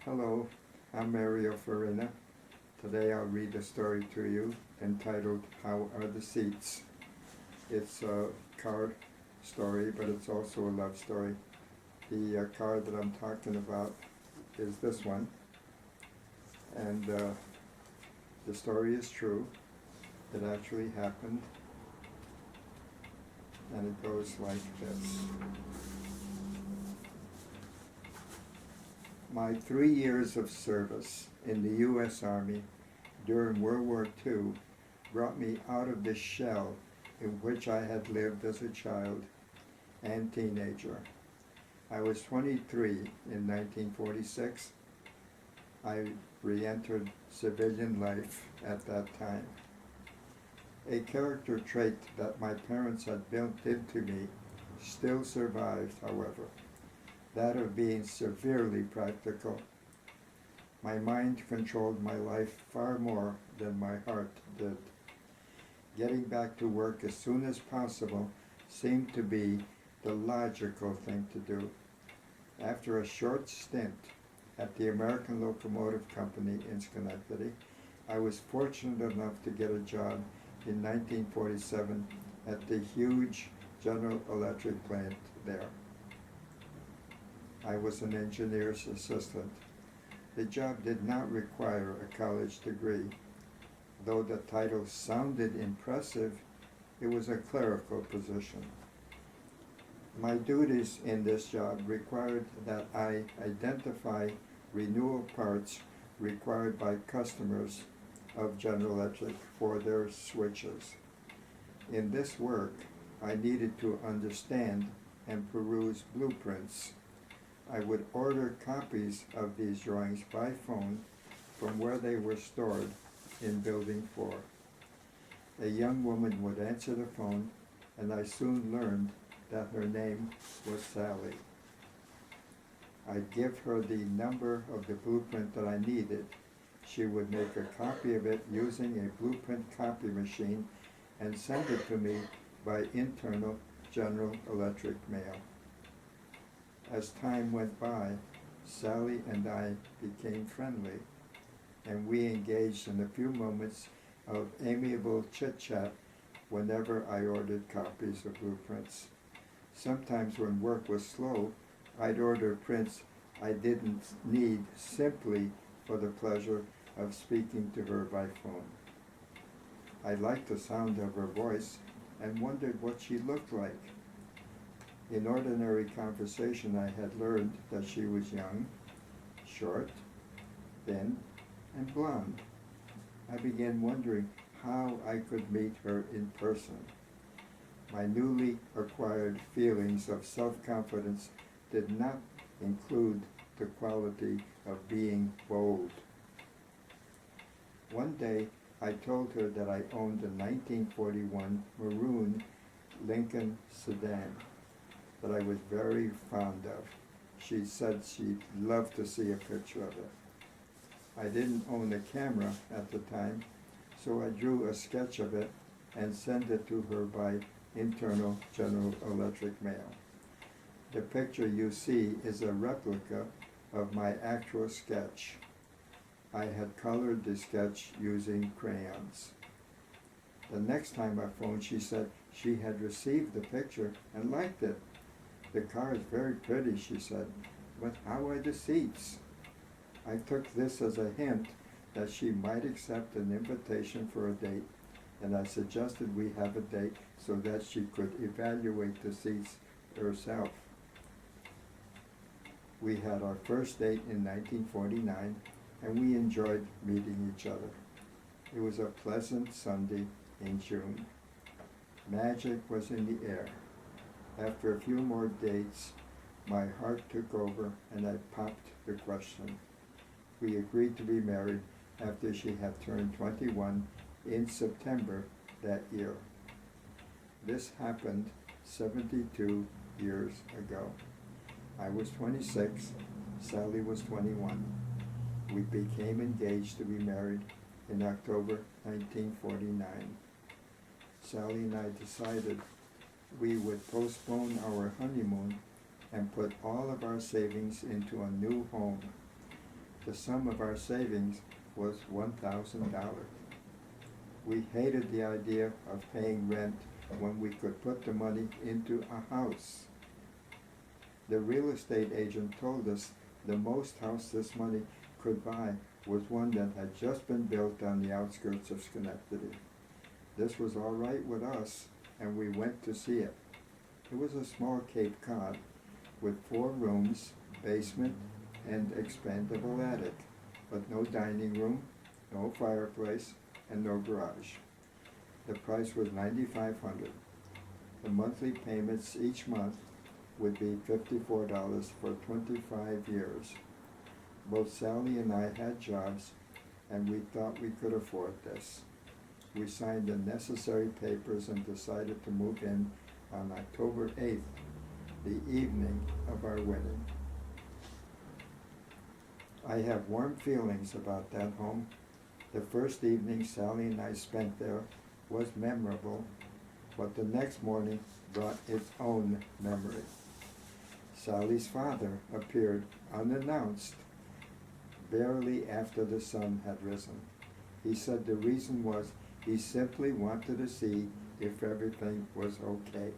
Hello, I'm Mario Farina. Today I'll read a story to you entitled How Are the Seats? It's a car story, but it's also a love story. The car that I'm talking about is this one, and the story is true. It actually happened, and it goes like this. My 3 years of service in the U.S. Army during World War II brought me out of the shell in which I had lived as a child and teenager. I was 23 in 1946. I re-entered civilian life at that time. A character trait that my parents had built into me still survived, however, that of being severely practical. My mind controlled my life far more than my heart did. Getting back to work as soon as possible seemed to be the logical thing to do. After a short stint at the American Locomotive Company in Schenectady, I was fortunate enough to get a job in 1947 at the huge General Electric plant there. I was an engineer's assistant. The job did not require a college degree. Though the title sounded impressive, it was a clerical position. My duties in this job required that I identify renewal parts required by customers of General Electric for their switches. In this work, I needed to understand and peruse blueprints. I would order copies of these drawings by phone from where they were stored in Building 4. A young woman would answer the phone, and I soon learned that her name was Sally. I'd give her the number of the blueprint that I needed. She would make a copy of it using a blueprint copy machine and send it to me by internal General Electric mail. As time went by, Sally and I became friendly, and we engaged in a few moments of amiable chit-chat whenever I ordered copies of blueprints. Sometimes when work was slow, I'd order prints I didn't need simply for the pleasure of speaking to her by phone. I liked the sound of her voice and wondered what she looked like. In ordinary conversation, I had learned that she was young, short, thin, and blonde. I began wondering how I could meet her in person. My newly acquired feelings of self-confidence did not include the quality of being bold. One day, I told her that I owned a 1941 maroon Lincoln sedan that I was very fond of. She said she'd love to see a picture of it. I didn't own a camera at the time, so I drew a sketch of it and sent it to her by internal General Electric mail. The picture you see is a replica of my actual sketch. I had colored the sketch using crayons. The next time I phoned, she said she had received the picture and liked it. The car is very pretty, she said, but how are the seats? I took this as a hint that she might accept an invitation for a date, and I suggested we have a date so that she could evaluate the seats herself. We had our first date in 1949, and we enjoyed meeting each other. It was a pleasant Sunday in June. Magic was in the air. After a few more dates, my heart took over and I popped the question. We agreed to be married after she had turned 21 in September that year. This happened 72 years ago. I was 26, Sally was 21. We became engaged to be married in October 1949. Sally and I decided we would postpone our honeymoon and put all of our savings into a new home. The sum of our savings was $1,000. We hated the idea of paying rent when we could put the money into a house. The real estate agent told us the most house this money could buy was one that had just been built on the outskirts of Schenectady. This was all right with us, and we went to see it. It was a small Cape Cod with 4 rooms, basement, and expandable attic, but no dining room, no fireplace, and no garage. The price was $9,500. The monthly payments each month would be $54 for 25 years. Both Sally and I had jobs, and we thought we could afford this. We signed the necessary papers and decided to move in on October 8th, the evening of our wedding. I have warm feelings about that home. The first evening Sally and I spent there was memorable, but the next morning brought its own memory. Sally's father appeared unannounced barely after the sun had risen. He said the reason was he simply wanted to see if everything was okay.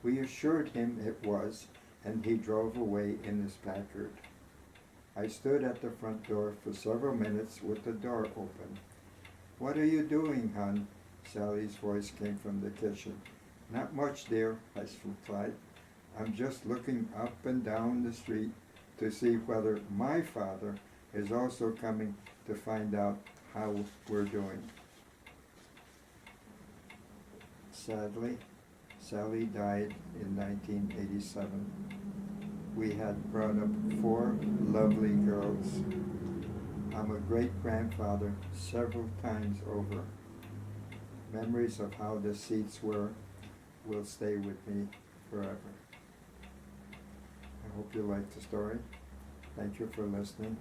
We assured him it was, and he drove away in his Packard. I stood at the front door for several minutes with the door open. "What are you doing, hon?" Sally's voice came from the kitchen. "Not much, dear," I replied. "I'm just looking up and down the street to see whether my father is also coming to find out how we're doing." Sadly, Sally died in 1987. We had brought up 4 lovely girls. I'm a great-grandfather several times over. Memories of how the seats were will stay with me forever. I hope you liked the story. Thank you for listening.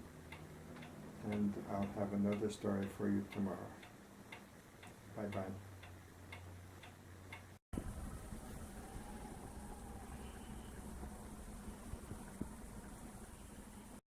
And I'll have another story for you tomorrow. Bye-bye.